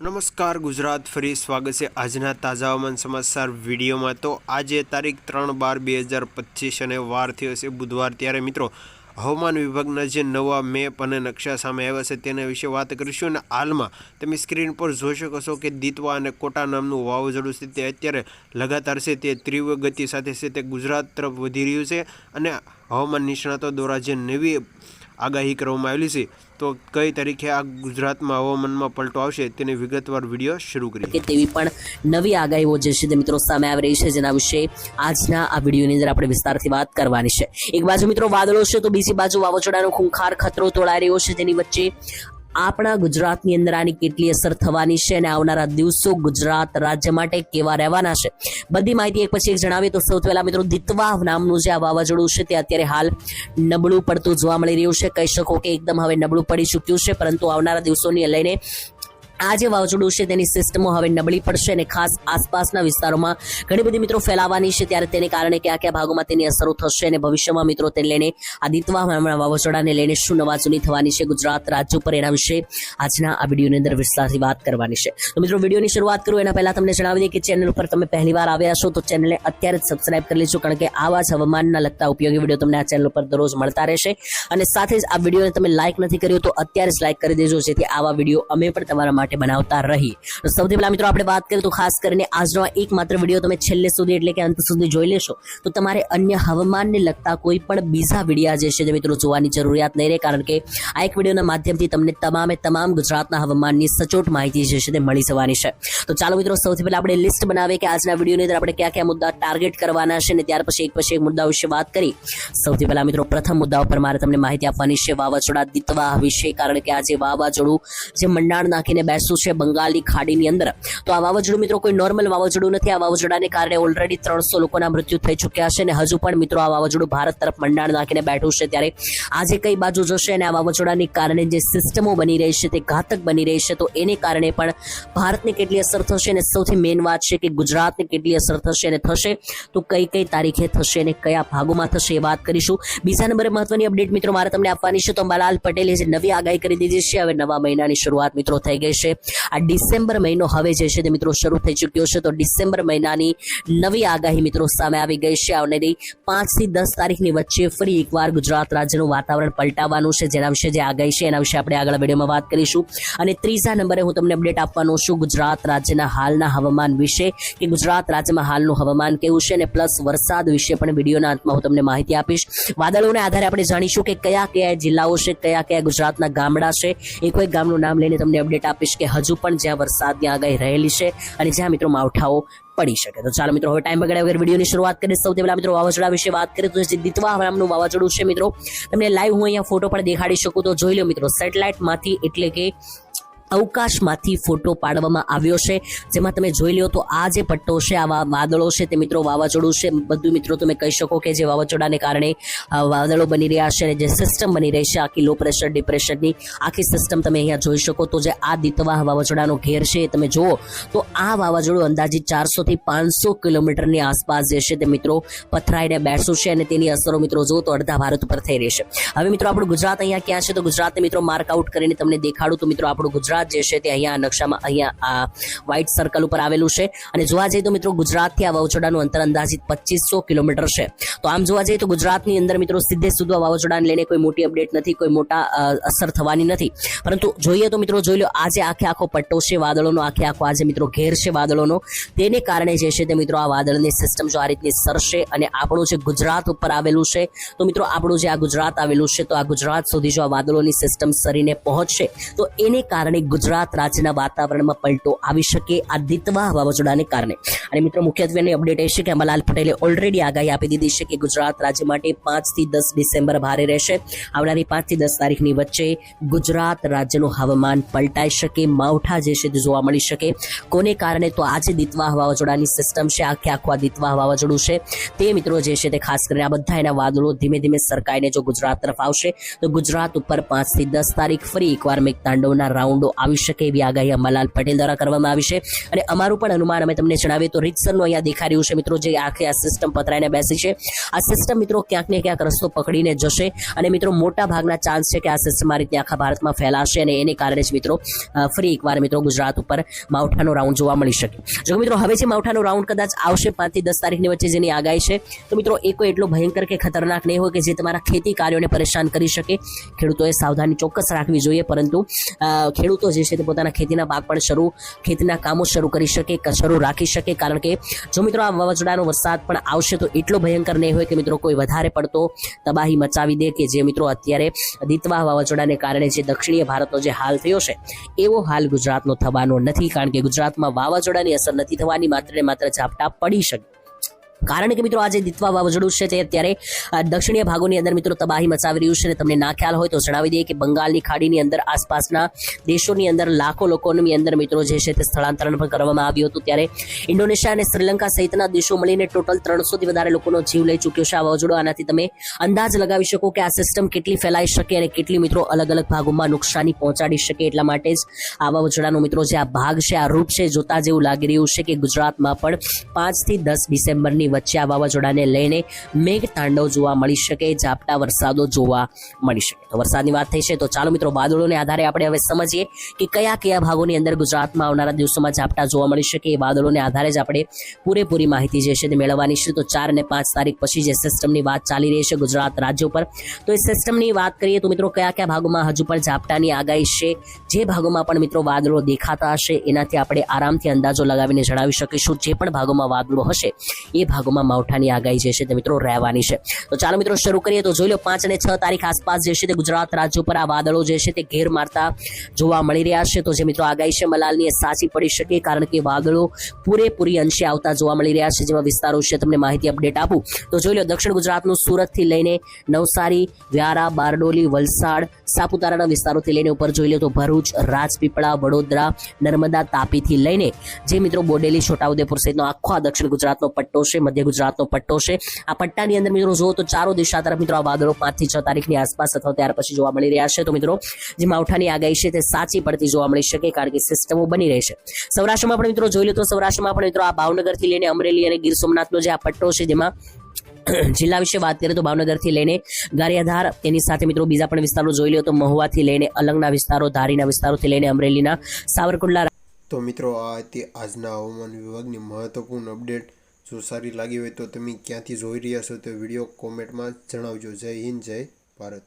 નમસ્કાર ગુજરાત, ફરી સ્વાગત છે આજના તાજા હવામાન સમાચાર વિડીયોમાં। તો આજે તારીખ 3/12/2025 અને વાર થયો છે બુધવાર। ત્યારે મિત્રો હવામાન વિભાગના જે નવા મેપ અને નકશા સામે આવ્યા છે તેના વિશે વાત કરીશું। અને હાલમાં તમે સ્ક્રીન પર જોઈ શકો છો કે દિતવા અને કોટા નામનું વાવાઝોડું છે તે અત્યારે લગાતાર છે તે તીવ્ર ગતિ સાથે છે તે ગુજરાત તરફ વધી રહ્યું છે। અને હવામાન નિષ્ણાતો દ્વારા જે નવી આગાહી કરવામાં આવેલી છે તો કઈ તારીખે આ ગુજરાતમાં હવામાનમાં પલટો આવશે તેની વિગતવાર વિડીયો શરૂ કરીએ। તેવી પણ નવી આગાહીઓ જે છે તે મિત્રો સામે આવી રહી છે, જેના વિશે આજના આ વિડીયોની અંદર આપણે વિસ્તારથી વાત કરવાની છે। એક બાજુ મિત્રો વાદળો છે તો બીજી બાજુ વાવાઝોડાનો ખૂંખાર ખતરો તોળાઈ રહ્યો છે, તેની વચ્ચે આપણા ગુજરાતની અંદર આની કેટલી અસર થવાની છે અને આવનારા દિવસો ગુજરાત રાજ્ય માટે કેવા રહેવાના છે, બધી માહિતી એક પછી એક જણાવીએ। તો સૌથી પહેલા મિત્રો દિતવા નામનું જે આ વાવાઝોડું છે તે અત્યારે હાલ નબળું પડતું જોવા મળી રહ્યું છે। કહી શકો કે એકદમ હવે નબળું પડી ચૂક્યું છે, પરંતુ આવનારા દિવસોની લઈને આ જે વાવાઝોડું છે તેની સિસ્ટમો હવે નબળી પડશે અને ખાસ આસપાસના વિસ્તારોમાં ઘણી બધી મિત્રો ફેલાવાની છે। ત્યારે તેને કારણે કયા કયા ભાગોમાં તેની અસરો થશે અને ભવિષ્યમાં મિત્રો તેને લઈને આ દિતવા નામના વાવાઝોડાને લઈને શું નવાજૂની થવાની છે ગુજરાત રાજ્ય ઉપર, એના વિશે આજના આ વિડીયોની અંદર વિસ્તારથી વાત કરવાની છે। તો મિત્રો વિડીયોની શરૂઆત કરું એના પહેલા તમને જણાવી દઈએ કે ચેનલ ઉપર તમે પહેલી વાર આવ્યા છો તો ચેનલને અત્યારે જ સબસ્ક્રાઇબ કરી લેજો, કારણ કે આવા જ હવામાનના લગતા ઉપયોગી વિડીયો તમને આ ચેનલ ઉપર દરરોજ મળતા રહેશે। અને સાથે જ આ વિડીયોને તમે લાઇક નથી કર્યો તો અત્યારે જ લાઇક કરી દેજો, જેથી આવા વિડીયો અમે પણ તમારા માટે બનાવતા રહી। તો સૌથી પહેલા મિત્રો આપણે વાત કરીએ તો ખાસ કરીને આજનો એકમાત્ર વિડીયો તમે છેલ્લે સુધી એટલે કે અંત સુધી જોઈ લેશો તો તમારે અન્ય હવામાનને લગતા કોઈ પણ બીજા વિડીયા જે છે તે મિત્રો જોવાની જરૂરિયાત નહીં રહે, કારણ કે આ એક વિડીયોના માધ્યમથી તમને તમામ ગુજરાતના હવામાનની સચોટ માહિતી જે છે તે મળી જવાની છે। તો ચાલો મિત્રો સૌથી પહેલા આપણે લિસ્ટ બનાવીએ કે આજના વિડીયોની અંદર આપણે કયા કયા મુદ્દા ટાર્ગેટ કરવાના છે અને ત્યાર પછી એક મુદ્દા વિશે વાત કરી। સૌથી પહેલા મિત્રો પ્રથમ મુદ્દા ઉપર મારે તમને માહિતી આપવાની છે વાવાઝોડા દિતવા વિશે, કારણ કે આજે વાવાઝોડું જે મંડાણ નાખીને બેસતું છે બંગાળની ખાડીની અંદર। તો આ વાવાઝોડું મિત્રો કોઈ નોર્મલ વાવાઝોડું નથી। આ વાવાઝોડાને કારણે ઓલરેડી 300 લોકોના મૃત્યુ થઈ ચૂક્યા છે અને હજુ પણ મિત્રો આ વાવાઝોડું ભારત તરફ મંડાણ નાખીને બેઠું છે। ત્યારે આજે કઈ બાજુ જશે અને આ વાવાઝોડાને કારણે જે સિસ્ટમો બની રહી છે તે ઘાતક બની રહી છે, તો એને કારણે પણ ભારતને કેટલી અસર થશે અને સૌથી મેઇન વાત છે કે ગુજરાતને કેટલી અસર થશે અને થશે તો કઈ તારીખે થશે અને કયા ભાગોમાં થશે એ વાત કરીશું। બીજા નંબરે મહત્વની અપડેટ મિત્રો મારે તમને આપવાની છે તો અંબાલાલ પટેલે જે નવી આગાહી કરી દીધી છે, હવે નવા મહિનાની શરૂઆત મિત્રો થઈ ગઈ છે। આ ડિસેમ્બર મહિનો હવે જે છે તે મિત્રો શરૂ થઈ ચૂક્યો છે, તો ડિસેમ્બર મહિનાની નવી આગાહી મિત્રો સામે આવી ગઈ છે। આવનારી 5 થી 10 તારીખની વચ્ચે ફરી એકવાર ગુજરાત રાજ્યનું વાતાવરણ પલટાવવાનું છે, જેના વિશે જે આગાહી છે એના વિશે આપણે આગળ વિડીયોમાં વાત કરીશું। અને ત્રીજા નંબરે હું તમને અપડેટ આપવાનો છું ગુજરાત રાજ્યના હાલના હવામાન વિશે, કે ગુજરાત રાજ્યમાં હાલનું હવામાન કેવું છે અને પ્લસ વરસાદ વિશે પણ વિડીયોના અંતમાં હું તમને માહિતી આપીશ। વાદળોને આધારે આપણે જાણીશું કે કયા કયા જિલ્લાઓ છે, કયા કયા ગુજરાતના ગામડા છે, એક ગામનું નામ લઈને તમને અપડેટ આપીશ કે હજુ પણ જ્યાં વરસાદની આગાહી રહેલી છે અને જ્યાં મિત્રો માવઠાઓ પડી શકે। તો ચાલો મિત્રો હવે ટાઈમ બગાડ્યા વગર વિડીયોની શરૂઆત કરીએ। સૌથી પહેલા મિત્રો વાવાઝોડા વિશે વાત કરીએ તો જે દિતવા નામનું વાવાઝોડું છે મિત્રો તમને લાઈવ હું અહીંયા ફોટો પણ દેખાડી શકું, તો જોઈ લો મિત્રો સેટેલાઇટમાંથી એટલે કે અવકાશમાંથી ફોટો પાડવામાં આવ્યો છે, જેમાં તમે જોઈ લો તો આ જે પટ્ટો છે આ વાદળો છે તે મિત્રો વાવાઝોડું છે। બધું મિત્રો તમે કહી શકો કે જે વાવાઝોડાને કારણે વાદળો બની રહ્યા છે અને જે સિસ્ટમ બની રહી છે આખી લો પ્રેશર ડિપ્રેશનની આખી સિસ્ટમ તમે અહીંયા જોઈ શકો। તો જે આ દિતવા વાવાઝોડાનો ઘેર છે તમે જુઓ તો આ વાવાઝોડું અંદાજિત 400 થી 500 કિલોમીટરની આસપાસ જે છે તે મિત્રો પથરાઈને બેસું છે અને તેની અસરો મિત્રો જુઓ તો અડધા ભારત ઉપર થઈ રહી છે। હવે મિત્રો આપણું ગુજરાત અહીંયા ક્યાં છે તો ગુજરાતને મિત્રો માર્ક આઉટ કરીને તમને દેખાડું તો મિત્રો આપણું ગુજરાત જે છે તે અહીંયા નકશામાં અહીંયા આ વ્હાઇટ સર્કલ ઉપર આવેલું છે અને જોવા જઈએ તો મિત્રો ગુજરાતથી આ વાવાઝોડાનું અંતર અંદાજિત 2500 કિલોમીટર છે। તો આમ જોવા જઈએ તો ગુજરાતની અંદર મિત્રો સીધે સીધું વાવાઝોડાને લઈને કોઈ મોટી અપડેટ નથી, કોઈ મોટા અસર થવાની નથી, પરંતુ જોઈએ તો મિત્રો જોઈ લો આજે આખો પટ્ટો છે વાદળોનો, આખો આજે મિત્રો ઘેર છે વાદળોનો, તેને કારણે જે છે તે મિત્રો આ વાદળની સિસ્ટમ જો આ રીતની સરશે અને આપણું જે ગુજરાત ઉપર આવેલું છે તો મિત્રો આપણું જે આ ગુજરાત આવેલું છે તો આ ગુજરાત સુધી જો આ વાદળોની સિસ્ટમ સરીને પહોંચશે તો એને કારણે ગુજરાત રાજ્યના વાતાવરણમાં પલટો આવી શકે આ દિતવા વાવાઝોડાને કારણે। અને મિત્રો મુખ્યત્વેની અપડેટ એ છે કે અંબાલાલ પટેલે ઓલરેડી આગાહી આપી દીધી છે કે ગુજરાત રાજ્ય માટે 5 થી 10 ડિસેમ્બર ભારે રહેશે। આવનારી 5 થી 10 તારીખની વચ્ચે ગુજરાત રાજ્યનું હવામાન પલટાઈ શકે, માવઠા જે છે તે જોવા મળી શકે। કોને કારણે તો આજે દિતવા વાવાઝોડાની સિસ્ટમ છે આખું આ દિતવા વાવાઝોડું છે તે મિત્રો જે છે તે ખાસ કરીને આ બધા એના વાદળો ધીમે ધીમે સરકાઈને જો ગુજરાત તરફ આવશે તો ગુજરાત ઉપર 5 થી 10 તારીખ ફરી એકવાર મેઘતાંડવના રાઉન્ડો આવી શકે એવી આગાહી અંબાલાલ પટેલ દ્વારા કરવામાં આવી છે અને અમારું પણ અનુમાન અમે તમને જણાવીએ તો રીતસરનું અહીંયા દેખાઈ રહ્યું છે મિત્રો, જે આખી આ સિસ્ટમ પથરાઈને બેસી છે. આ સિસ્ટમ મિત્રો ક્યાંક ને ક્યાંક રસ્તો પકડીને જશે અને મિત્રો મોટા ભાગના ચાન્સ છે કે આ સિસ્ટમ આ રીતે આખા ભારતમાં ફેલાશે અને એને કારણે જ મિત્રો ફરી એકવાર મિત્રો ગુજરાત ઉપર માવઠાનો રાઉન્ડ જોવા મળી શકે. જો મિત્રો હવે જે માવઠાનો રાઉન્ડ કદાચ આવશે 5 થી 10 તારીખની વચ્ચે જેની આગાહી છે, તો મિત્રો એ કોઈ એટલો ભયંકર કે ખતરનાક નહીં હોય કે જે તમારા ખેતી કાર્યોને પરેશાન કરી શકે. ખેડૂતોએ સાવધાની ચોક્કસ રાખવી જોઈએ, પરંતુ ખેડૂતો જે છે તે પોતાના ખેતીના પાક પણ ખેતીના કામો શરૂ કરી શકે, શરૂ રાખી શકે. કારણ કે જો મિત્રો આ વાવાઝોડાનો વરસાદ પણ આવશે તો એટલો ભયંકર નહીં હોય કે મિત્રો કોઈ વધારે પડતો તબાહી મચાવી દે, કે જે મિત્રો અત્યારે દિતવા વાવાઝોડાને કારણે જે દક્ષિણીય ભારતનો જે હાલ થયો છે એવો હાલ ગુજરાતનો થવાનો નથી. કારણ કે ગુજરાતમાં વાવાઝોડાની અસર નથી થવાની, માત્ર ને માત્ર ઝાપટા પડી શકે. કારણ કે મિત્રો આજે દિતવા વાવાઝોડું છે તે અત્યારે દક્ષિણીય ભાગોની અંદર મિત્રો તબાહી મચાવી રહ્યું છે. અને તમને ના ખ્યાલ હોય તો જણાવી દઈએ કે બંગાળની ખાડીની અંદર આસપાસના દેશોની અંદર લાખો લોકોની અંદર મિત્રો જે છે તે સ્થળાંતરણ પણ કરવામાં આવ્યું હતું. ત્યારે ઇન્ડોનેશિયા અને શ્રીલંકા સહિતના દેશો મળીને ટોટલ 300 થી વધારે લોકોનો જીવ લઈ ચૂક્યો છે આ વાવાઝોડું. આનાથી તમે અંદાજ લગાવી શકો કે આ સિસ્ટમ કેટલી ફેલાઈ શકે અને કેટલી મિત્રો અલગ અલગ ભાગોમાં નુકસાની પહોંચાડી શકે. એટલા માટે જ આ વાવાઝોડાનો મિત્રો જે આ ભાગ છે, આ રૂપ છે, જોતા જેવું લાગી રહ્યું છે કે ગુજરાતમાં પણ 5 થી 10 ડિસેમ્બરની વચ્ચે આ વાવાઝોડાને લઈને મેઘ તાંડવ જોવા મળી શકે, ઝાપટા વરસાદો જોવા મળી શકે. તો વરસાદની વાત થઈ છે તો ચાલો મિત્રો વાદળોને આધારે આપણે હવે સમજીએ કે કયા કયા ભાગોની અંદર ગુજરાતમાં આવનારા દિવસોમાં ઝાપટા જોવા મળી શકે. એ વાદળોને આધારે જ આપણે પૂરેપૂરી માહિતી જે છે તે મેળવવાની છે. તો 4 અને 5 તારીખ પછી જે સિસ્ટમની વાત ચાલી રહી છે ગુજરાત રાજ્ય ઉપર, તો એ સિસ્ટમની વાત કરીએ તો મિત્રો કયા કયા ભાગોમાં હજુ પણ ઝાપટાની આગાહી છે, જે ભાગોમાં પણ મિત્રો વાદળો દેખાતા હશે એનાથી આપણે આરામથી અંદાજો લગાવીને જણાવી શકીશું. જે પણ ભાગોમાં વાદળો હશે એ ભાગોમાં માવઠાની આગાહી જે છે તે મિત્રો રહેવાની છે. તો ચાલો મિત્રો શરૂ કરીએ. તો જોઈ લો 5 અને 6 તારીખ આસપાસ જે છે તે ગુજરાત રાજ્ય ઉપર આ વાદળો જે છે તે ઘેર મારતા જોવા મળી રહ્યા છે. તો જે મિત્રો આગાહી છે મલાલની એ સાચી પડી શકે, કારણ કે વાદળો પૂરેપૂરી અંશે આવતા જોવા મળી રહ્યા છે. જેમાં વિસ્તારો વિશે તમને માહિતી અપડેટ આપું તો જોઈ લો દક્ષિણ ગુજરાતનું સુરતથી લઈને નવસારી, વ્યારા, બારડોલી, વલસાડ, સાપુતારાના વિસ્તારોથી લઈને ઉપર જોઈ લો તો ભરૂચ, રાજપીપળા, વડોદરા, નર્મદા, તાપીથી લઈને જે મિત્રો બોડેલી, છોટાઉદેપુર સહિતનો આખો આ દક્ષિણ ગુજરાતનો પટ્ટો છે, મધ્ય ગુજરાતનો પટ્ટો છે. આ પટ્ટાની અંદર મિત્રો જુઓ તો ચારો દિશા તરફ મિત્રો આ વાદળો 5 થી 6 તારીખની આસપાસ અથવા ત્યાર પછી જોવા મળી રહ્યા છે. તો મિત્રો જે માવઠાની આગાહી છે તે સાચી પડતી જોવા મળી શકે, કારણ કે સિસ્ટમો બની રહી છે. સૌરાષ્ટ્રમાં પણ મિત્રો જોઈ લો તો સૌરાષ્ટ્રમાં પણ મિત્રો આ ભાવનગરથી લઈને અમરેલી અને ગીર સોમનાથનો જે આ પટ્ટો છે, જેમાં જિલ્લા વિશે વાત કરીએ તો ભાવનગરથી લઈને ગારિયાધાર, તેની સાથે મિત્રો બીજા પણ વિસ્તારો જોઈ લો તો મહુવાથી લઈને અલંગના વિસ્તારો, ધારીના વિસ્તારોથી લઈને અમરેલીના સાવરકુંડલા. તો મિત્રો આ હતી આજના હવામાન વિભાગની મહત્વપૂર્ણ અપડેટ. જો સારી લાગી હોય તો તમે ક્યાંથી જોઈ રહ્યા છો તો વિડીયો કોમેન્ટમાં જણાવજો. જય હિન્દ, જય ભારત.